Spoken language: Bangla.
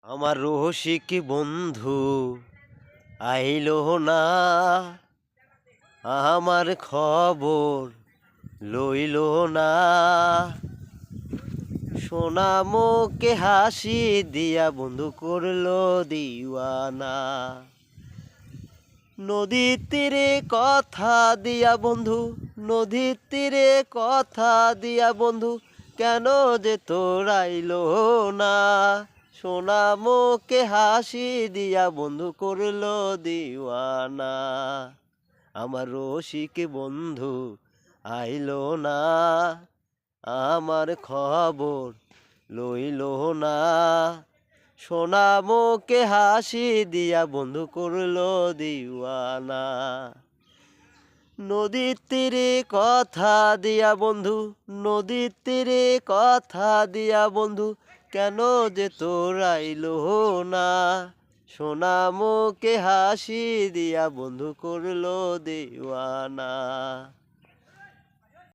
আমার রসিক বন্ধু আইলো না, আমার খবর লইলো না। সোনা মুখে হাসি দিয়া বন্ধু করলো দিওয়ানা। নদীর তীরে কথা দিয়া বন্ধু, নদীর তীরে কথা দিয়া বন্ধু, কেন যে তোর আইলো না। সোনা মুখে হাসি দিয়া বন্ধু করলো দিওয়ানা। আমার রসিক বন্ধু আইলো না, আমার খবর লইলো না। সোনা মুখে হাসি দিয়া বন্ধু করলো দিওয়ানা। নদীর তীরে কথা দিয়া বন্ধু, নদীর তীরে কথা দিয়া বন্ধু, কেন যে তোর আইলো না। সোনা মুখে হাসি দিয়া বন্ধু করলো দিওয়ানা।